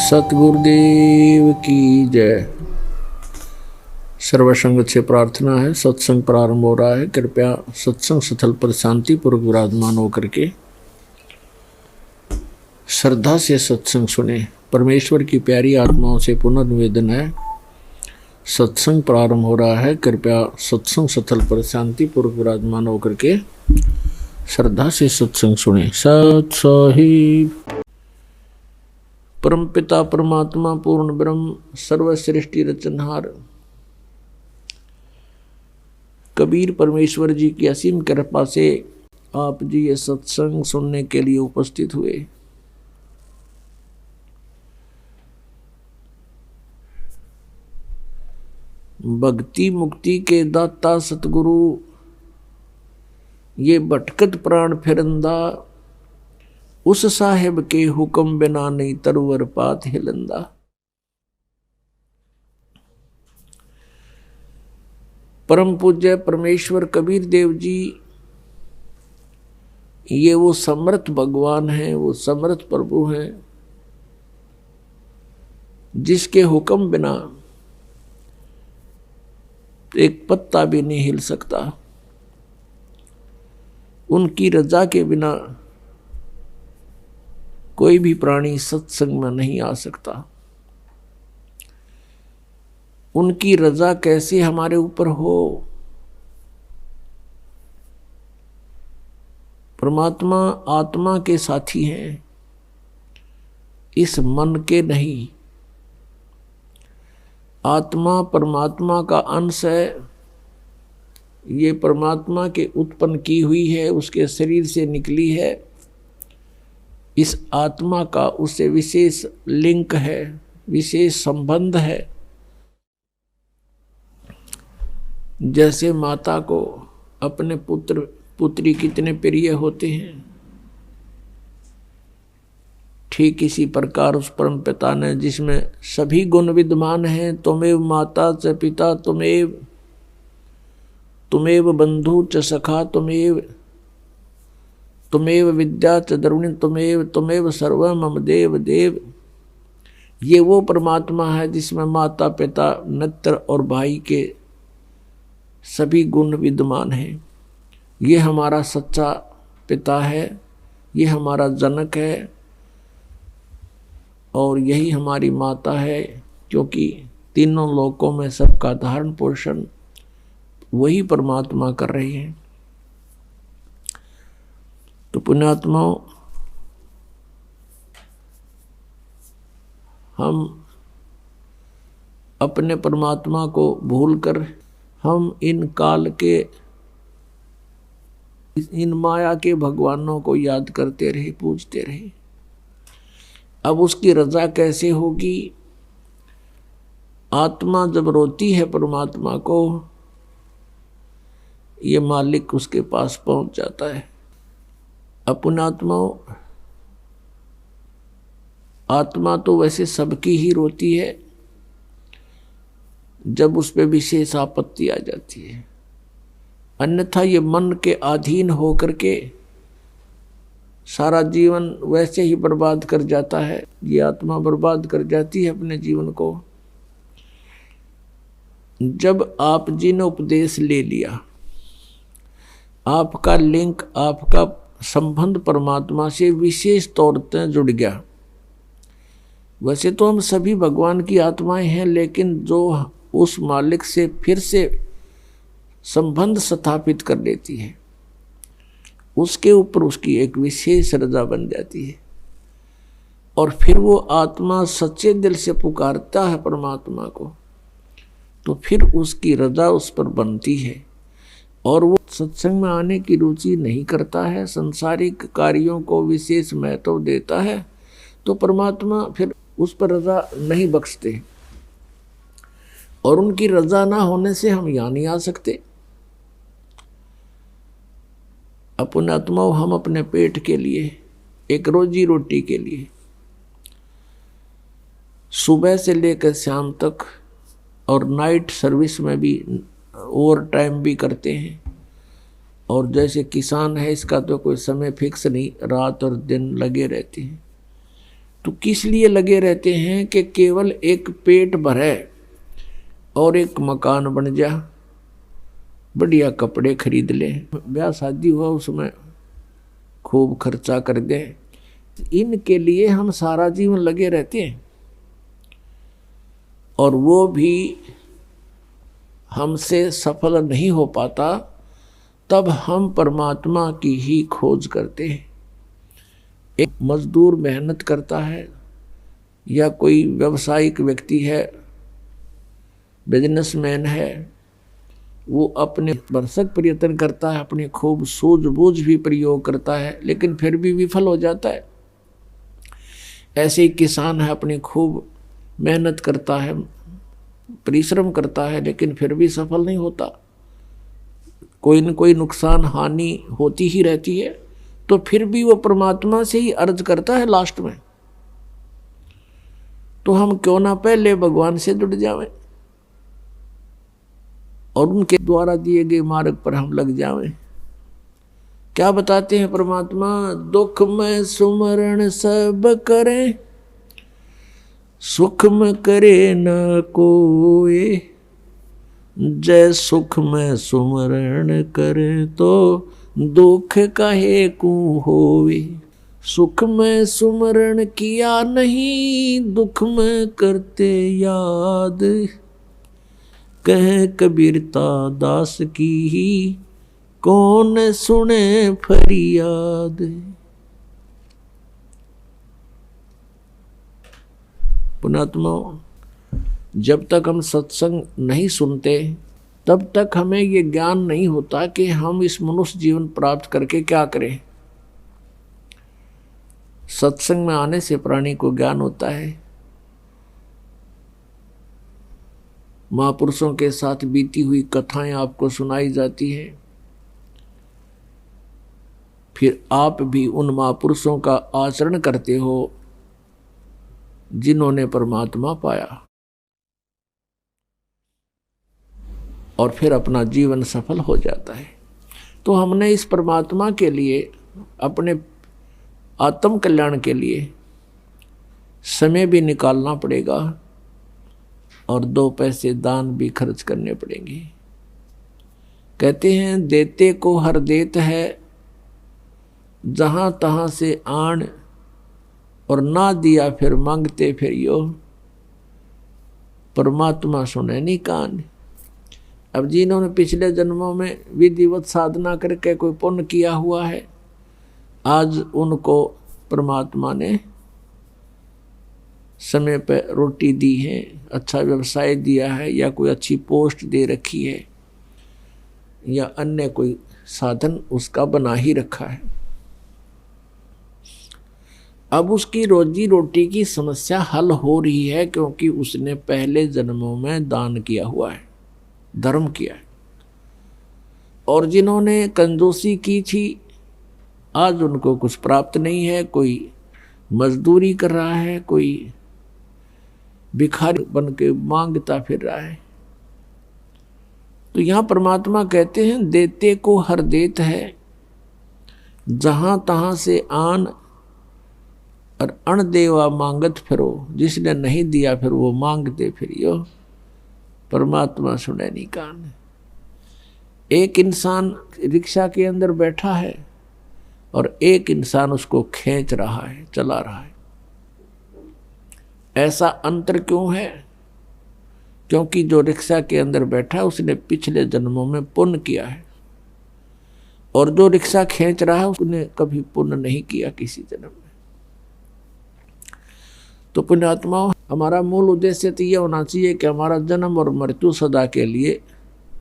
सतगुरुदेव की जय। सर्वसंगत से प्रार्थना है। सत्संग प्रारंभ हो रहा है। कृपया सत्संग स्थल पर शांतिपूर्वक विराजमान होकर के श्रद्धा से सत्संग सुने। परमेश्वर की प्यारी आत्माओं से पुनर्निवेदन है, सत्संग प्रारंभ हो रहा है। कृपया सत्संग स्थल पर शांतिपूर्वक विराजमान होकर के श्रद्धा से सत्संग सुने। सत साहिब। परमपिता परमात्मा पूर्ण ब्रह्म सर्वश्रेष्ठी रचनहार कबीर परमेश्वर जी की असीम कृपा से आप जी ये सत्संग सुनने के लिए उपस्थित हुए। भक्ति मुक्ति के दाता सतगुरु, ये भटकत प्राण फिरंदा, उस साहेब के हुक्म बिना नहीं तरवर पात हिलंदा। परम पूज्य परमेश्वर कबीर देव जी, ये वो समर्थ भगवान हैं, वो समर्थ प्रभु हैं जिसके हुक्म बिना एक पत्ता भी नहीं हिल सकता। उनकी रजा के बिना कोई भी प्राणी सत्संग में नहीं आ सकता। उनकी रजा कैसे हमारे ऊपर हो? परमात्मा आत्मा के साथी हैं, इस मन के नहीं। आत्मा परमात्मा का अंश है, ये परमात्मा के उत्पन्न की हुई है, उसके शरीर से निकली है। इस आत्मा का उससे विशेष लिंक है, विशेष संबंध है। जैसे माता को अपने पुत्र पुत्री कितने प्रिय होते हैं, ठीक इसी प्रकार उस परम पिता ने जिसमें सभी गुण विद्यमान हैं, तुमेव माता च पिता तुमेव बंधु च सखा तुमेव विद्या च द्रविणी तुमेव सर्व मम देव देव। ये वो परमात्मा है जिसमें माता पिता मित्र और भाई के सभी गुण विद्यमान हैं। ये हमारा सच्चा पिता है, ये हमारा जनक है और यही हमारी माता है, क्योंकि तीनों लोकों में सबका धारण पोषण वही परमात्मा कर रहे हैं। तो पुण्यात्माओं, हम अपने परमात्मा को भूलकर हम इन काल के, इन माया के भगवानों को याद करते रहे, पूजते रहे। अब उसकी रजा कैसे होगी? आत्मा जब रोती है परमात्मा को, ये मालिक उसके पास पहुंच जाता है। अपन आत्माओं, आत्मा तो वैसे सबकी ही रोती है जब उस पे विशेष आपत्ति आ जाती है, अन्यथा ये मन के अधीन होकर के सारा जीवन वैसे ही बर्बाद कर जाता है। ये आत्मा बर्बाद कर जाती है अपने जीवन को। जब आप जी ने उपदेश ले लिया, आपका लिंक, आपका संबंध परमात्मा से विशेष तौर पर जुड़ गया। वैसे तो हम सभी भगवान की आत्माएं हैं, लेकिन जो उस मालिक से फिर से संबंध स्थापित कर लेती है, उसके ऊपर उसकी एक विशेष रजा बन जाती है। और फिर वो आत्मा सच्चे दिल से पुकारता है परमात्मा को, तो फिर उसकी रजा उस पर बनती है और वो सत्संग में आने की रुचि नहीं करता है, संसारिक कार्यों को विशेष महत्व देता है, तो परमात्मा फिर उस पर रजा नहीं बख्शते। और उनकी रजा ना होने से हम यहाँ नहीं आ सकते। अपन आत्माओं, हम अपने पेट के लिए, एक रोजी रोटी के लिए सुबह से लेकर शाम तक और नाइट सर्विस में भी ओवर टाइम भी करते हैं। और जैसे किसान है, इसका तो कोई समय फिक्स नहीं, रात और दिन लगे रहते हैं। तो किस लिए लगे रहते हैं कि केवल एक पेट भरे और एक मकान बन जा, बढ़िया कपड़े खरीद ले, ब्याह शादी हुआ उसमें खूब खर्चा कर दे। इनके लिए हम सारा जीवन लगे रहते हैं और वो भी हमसे सफल नहीं हो पाता। तब हम परमात्मा की ही खोज करते हैं। एक मजदूर मेहनत करता है या कोई व्यवसायिक व्यक्ति है, बिजनेसमैन है, वो अपने भरसक प्रयत्न करता है, अपनी खूब सूझबूझ भी प्रयोग करता है, लेकिन फिर भी विफल हो जाता है। ऐसे ही किसान है, अपनी खूब मेहनत करता है, परिश्रम करता है, लेकिन फिर भी सफल नहीं होता। कोई न कोई नुकसान हानि होती ही रहती है। तो फिर भी वो परमात्मा से ही अर्ज करता है लास्ट में। तो हम क्यों ना पहले भगवान से जुड़ जावें और उनके द्वारा दिए गए मार्ग पर हम लग जावें। क्या बताते हैं परमात्मा? दुख में सुमरण सब करें, सुख में करे न कोई। जय सुख में सुमरण करे तो दुख काहे को होवे। सुख में सुमरण किया नहीं, दुख में करते याद। कह कबीरता दास की ही कौन सुने फरियाद। पुणात्मा, जब तक हम सत्संग नहीं सुनते तब तक हमें ये ज्ञान नहीं होता कि हम इस मनुष्य जीवन प्राप्त करके क्या करें। सत्संग में आने से प्राणी को ज्ञान होता है। महापुरुषों के साथ बीती हुई कथाएं आपको सुनाई जाती हैं, फिर आप भी उन महापुरुषों का आचरण करते हो जिन्होंने परमात्मा पाया, और फिर अपना जीवन सफल हो जाता है। तो हमने इस परमात्मा के लिए, अपने आत्म कल्याण के लिए समय भी निकालना पड़ेगा और 2 पैसे दान भी खर्च करने पड़ेंगे। कहते हैं देते को हर देत है, जहां तहां से आन, और ना दिया फिर मांगते फिर यो। परमात्मा सुने नहीं कान। अब जिन्होंने पिछले जन्मों में विधिवत साधना करके कोई पुण्य किया हुआ है, आज उनको परमात्मा ने समय पर रोटी दी है, अच्छा व्यवसाय दिया है, या कोई अच्छी पोस्ट दे रखी है, या अन्य कोई साधन उसका बना ही रखा है। अब उसकी रोजी रोटी की समस्या हल हो रही है, क्योंकि उसने पहले जन्मों में दान किया हुआ है, धर्म किया है। और जिन्होंने कंजूसी की थी, आज उनको कुछ प्राप्त नहीं है। कोई मजदूरी कर रहा है, कोई भिखारी बन के मांगता फिर रहा है। तो यहां परमात्मा कहते हैं देते को हर देत है, जहां तहां से आन, और अण देवा मांगत फिरो। जिसने नहीं दिया फिर वो मांगते फिरियो। परमात्मा सुने नहीं कान। एक इंसान रिक्शा के अंदर बैठा है और एक इंसान उसको खींच रहा है, चला रहा है। ऐसा अंतर क्यों है? क्योंकि जो रिक्शा के अंदर बैठा है उसने पिछले जन्मों में पुण्य किया है, और जो रिक्शा खींच रहा है उसने कभी पुण्य नहीं किया किसी जन्म में। तो पुण्यात्माओं, हमारा मूल उद्देश्य तो ये होना चाहिए कि हमारा जन्म और मृत्यु सदा के लिए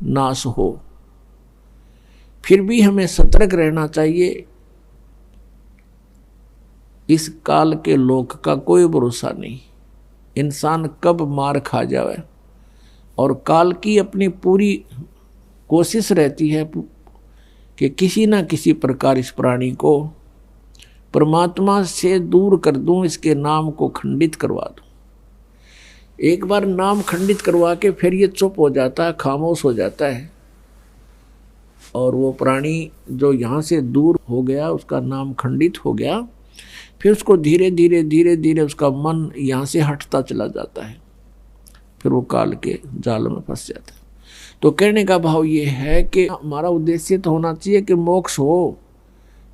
नाश हो। फिर भी हमें सतर्क रहना चाहिए। इस काल के लोक का कोई भरोसा नहीं, इंसान कब मार खा जाए। और काल की अपनी पूरी कोशिश रहती है कि किसी ना किसी प्रकार इस प्राणी को परमात्मा से दूर कर दूं, इसके नाम को खंडित करवा दूं। एक बार नाम खंडित करवा के फिर ये चुप हो जाता है, खामोश हो जाता है, और वो प्राणी जो यहाँ से दूर हो गया, उसका नाम खंडित हो गया, फिर उसको धीरे धीरे उसका मन यहाँ से हटता चला जाता है, फिर वो काल के जाल में फंस जाता है। तो कहने का भाव ये है कि हमारा उद्देश्य तो होना चाहिए कि मोक्ष हो,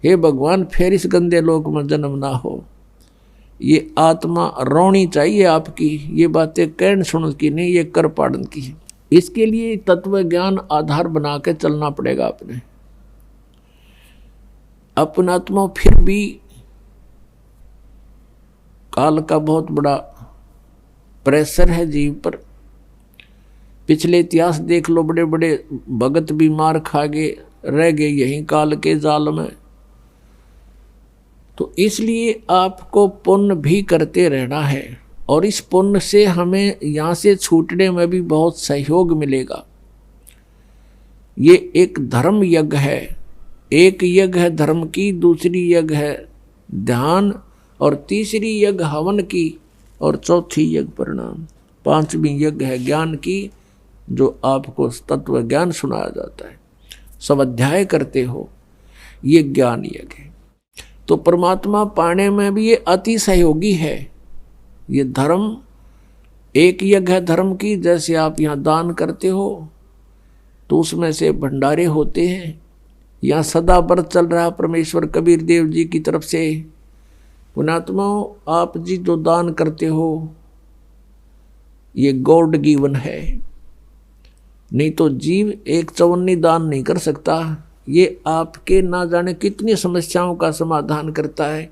हे भगवान फिर इस गंदे लोक में जन्म ना हो। ये आत्मा रोनी चाहिए आपकी, ये बातें कहन सुन की नहीं, ये कर पाड़न की है। इसके लिए तत्व ज्ञान आधार बना के चलना पड़ेगा अपने अपनात्मा। फिर भी काल का बहुत बड़ा प्रेशर है जीव पर। पिछले इतिहास देख लो, बड़े बड़े भगत भी मार खा गए, रह गए यहीं काल के जाल में। तो इसलिए आपको पुण्य भी करते रहना है, और इस पुण्य से हमें यहाँ से छूटने में भी बहुत सहयोग मिलेगा। ये एक धर्म यज्ञ है, एक यज्ञ है धर्म की, दूसरी यज्ञ है ध्यान, और तीसरी यज्ञ हवन की, और चौथी यज्ञ परिणाम, पांचवी यज्ञ है ज्ञान की, जो आपको तत्व ज्ञान सुनाया जाता है। सब अध्याय करते हो, ये ज्ञान यज्ञ है। तो परमात्मा पाने में भी ये अति सहयोगी है। ये धर्म एक यज्ञ है धर्म की, जैसे आप यहाँ दान करते हो तो उसमें से भंडारे होते हैं। यहाँ सदा व्रत चल रहा परमेश्वर कबीर देव जी की तरफ से। पुण्यात्माओं, आप जी जो दान करते हो ये गॉड गिवन है, नहीं तो जीव एक चवन्नी दान नहीं कर सकता। ये आपके ना जाने कितनी समस्याओं का समाधान करता है।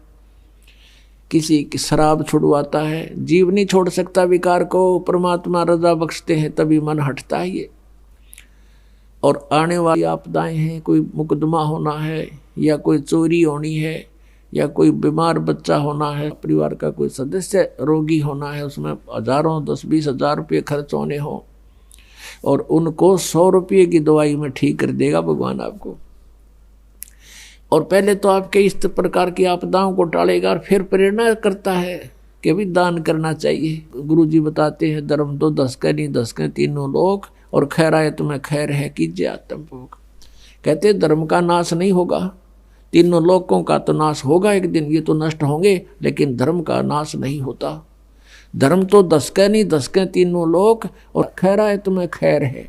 किसी की शराब छुड़वाता है, जीव नहीं छोड़ सकता विकार को, परमात्मा रजा बख्शते हैं तभी मन हटता है ये। और आने वाली आपदाएं हैं, कोई मुकदमा होना है, या कोई चोरी होनी है, या कोई बीमार बच्चा होना है, परिवार का कोई सदस्य रोगी होना है, उसमें हजारों 10-20 हजार रुपये खर्च होने हो, और उनको 100 रुपये की दवाई में ठीक कर देगा भगवान आपको। और पहले तो आपके इस प्रकार की आपदाओं को टालेगा, और फिर प्रेरणा करता है कि भी दान करना चाहिए। गुरु जी बताते हैं, धर्म तो 10 के नहीं 10 के तीनों लोग, और खैर आए तुम्हें खैर है कीजिए आत्मभोग। कहते धर्म का नाश नहीं होगा, तीनों लोकों का तो नाश होगा एक दिन, ये तो नष्ट होंगे, लेकिन धर्म का नाश नहीं होता। धर्म तो 10 के नहीं 10 के तीनों लोक, और खैर आए तुम्हें खैर है,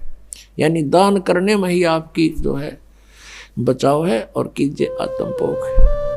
यानी दान करने में ही आपकी जो है बचाव है, और कीजिए आत्मभोग है।